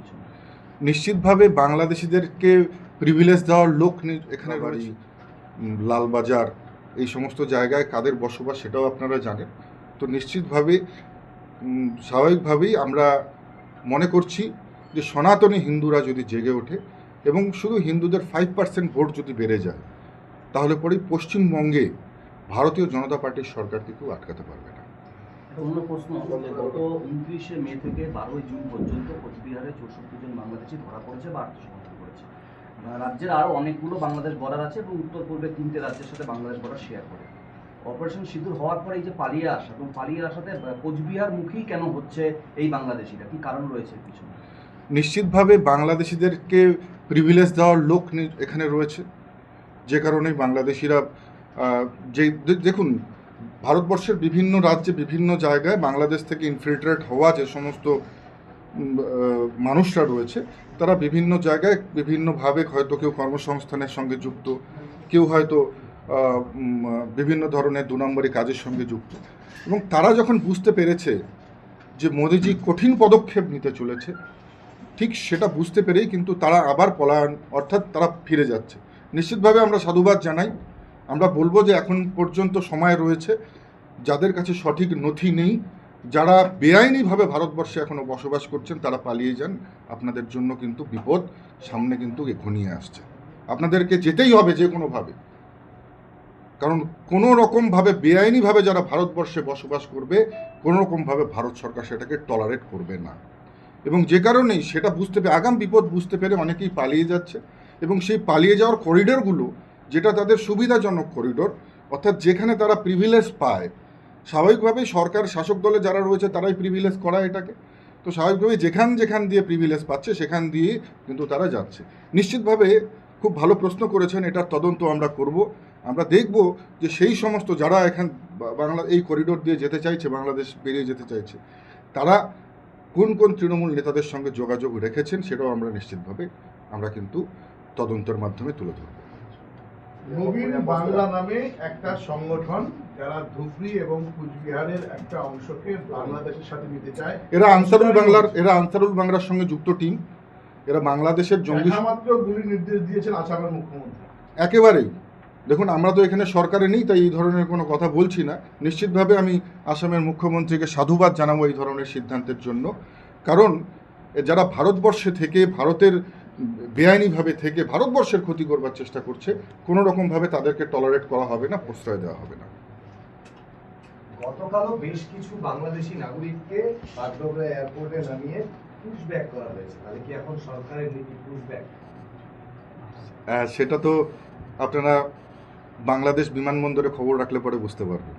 পিছনে? নিশ্চিতভাবে বাংলাদেশিদেরকে প্রিভিলেজ দেওয়ার লোক এখানে রয়েছে। লালবাজার এই সমস্ত জায়গায় কাদের বসবাস সেটাও আপনারা জানেন। তো নিশ্চিতভাবে স্বাভাবিকভাবেই আমরা মনে করছি যে সনাতনী হিন্দুরা যদি জেগে ওঠে এবং শুধু হিন্দুদের 5% ভোট যদি বেড়ে যায়, তাহলে পরেই পশ্চিমবঙ্গে ভারতীয় জনতা পার্টির সরকারকে কেউ আটকাতে পারবে না। একটা অন্য প্রশ্ন, যে গত 29শে মে থেকে 12ই জুন পর্যন্ত কোচবিহারে 64 জন বাংলাদেশি ধরা পড়েছে বা আত্মসমর্পণ করেছে। রাজ্যের আরও অনেকগুলো বাংলাদেশ বর্ডার আছে এবং উত্তর পূর্বে 3টে রাজ্যের সাথে বাংলাদেশ বর্ডার শেয়ার করে। অপারেশন সিঁদুর হওয়ার পরে এই যে পালিয়ে আসা এবং পালিয়ে আসাতে কোচবিহার মুখী কেন হচ্ছে এই বাংলাদেশিরা, কি কারণ রয়েছে এর পিছনে? নিশ্চিতভাবে বাংলাদেশিদেরকে প্রিভিলেজ দেওয়ার লোক এখানে রয়েছে, যে কারণে বাংলাদেশিরা যে দেখুন, ভারতবর্ষের বিভিন্ন রাজ্যে বিভিন্ন জায়গায় বাংলাদেশ থেকে ইনফিল্ট্রেট হওয়া যে সমস্ত মানুষরা রয়েছে, তারা বিভিন্ন জায়গায় বিভিন্নভাবে হয়তো কেউ কর্মসংস্থানের সঙ্গে যুক্ত, কেউ হয়তো বিভিন্ন ধরনের 2 নম্বরী কাজের সঙ্গে যুক্ত, এবং তারা যখন বুঝতে পেরেছে যে মোদিজি কঠিন পদক্ষেপ নিতে চলেছে, ঠিক সেটা বুঝতে পেরেই কিন্তু তারা আবার পলায়ন, অর্থাৎ তারা ফিরে যাচ্ছে। নিশ্চিতভাবে আমরা সাধুবাদ জানাই। আমরা বলবো যে এখন পর্যন্ত সময় রয়েছে, যাদের কাছে সঠিক নথি নেই, যারা বেআইনিভাবে ভারতবর্ষে এখনও বসবাস করছেন, তারা পালিয়ে যান। আপনাদের জন্য কিন্তু বিপদ সামনে কিন্তু ঘনিয়ে আসছে। আপনাদেরকে যেতেই হবে যে কোনোভাবে, কারণ কোনো রকমভাবে বেআইনিভাবে যারা ভারতবর্ষে বসবাস করবে, কোনো রকমভাবে ভারত সরকার সেটাকে টলারেট করবে না। এবং যে কারণেই সেটা বুঝতে পেরে, আগাম বিপদ বুঝতে পেরে অনেকেই পালিয়ে যাচ্ছে, এবং সেই পালিয়ে যাওয়ার করিডোরগুলো যেটা তাদের সুবিধাজনক করিডোর, অর্থাৎ যেখানে তারা প্রিভিলেজ পায়, স্বাভাবিকভাবেই সরকার শাসক দলে যারা রয়েছে তারাই প্রিভিলেজ করায় এটাকে, তো স্বাভাবিকভাবেই যেখান দিয়ে প্রিভিলেজ পাচ্ছে সেখান দিয়ে কিন্তু তারা যাচ্ছে। নিশ্চিতভাবে খুব ভালো প্রশ্ন করেছেন, এটার তদন্ত আমরা করব। আমরা দেখব যে সেই সমস্ত যারা বাংলা এই করিডোর দিয়ে যেতে চাইছে, বাংলাদেশ বেরিয়ে যেতে চাইছে, তারা কোন কোন তৃণমূল নেতাদের সঙ্গে যোগাযোগ রেখেছেন, সেটাও আমরা নিশ্চিতভাবে আমরা কিন্তু তদন্তের মাধ্যমে তুলে ধরব। নবীন বাংলা নামে একটা সংগঠন যারা ধুবড়ী এবং কুচবিহারের একটা অংশকে বাংলাদেশের সাথে নিতে চায়, এরা আনসারুল বাংলার সঙ্গে যুক্ত টিম। এরা বাংলাদেশের জঙ্গি মাত্র গুলি নির্দেশ দিয়েছেন আসামের মুখ্যমন্ত্রী। একেবারেই দেখুন, আমরা তো এখানে সরকারে নেই, তাই এই ধরনের কোনো কথা বলছি না। নিশ্চিতভাবে আমি আসামের মুখ্যমন্ত্রীকে সাধুবাদ জানাবো এই ধরনের সিদ্ধান্তের জন্য, কারণ যারা ভারতবর্ষে থেকে, ভারতের বেআইনিভাবে থেকে ভারতবর্ষের ক্ষতি করবার চেষ্টা করছে, কোনো রকমভাবে তাদেরকে টলারেট করা হবে না, প্রশ্রয় দেওয়া হবে না। গতকালও বেশ কিছু বাংলাদেশি নাগরিককে বাগডোগরা এয়ারপোর্টে নামিয়ে পুশব্যাক করা হয়েছে, তাহলে কি এখন সরকারের নীতি পুশব্যাক? সেটা তো আপনারা বাংলাদেশ বিমানবন্দরে খবর রাখলে পরে বুঝতে পারবেন।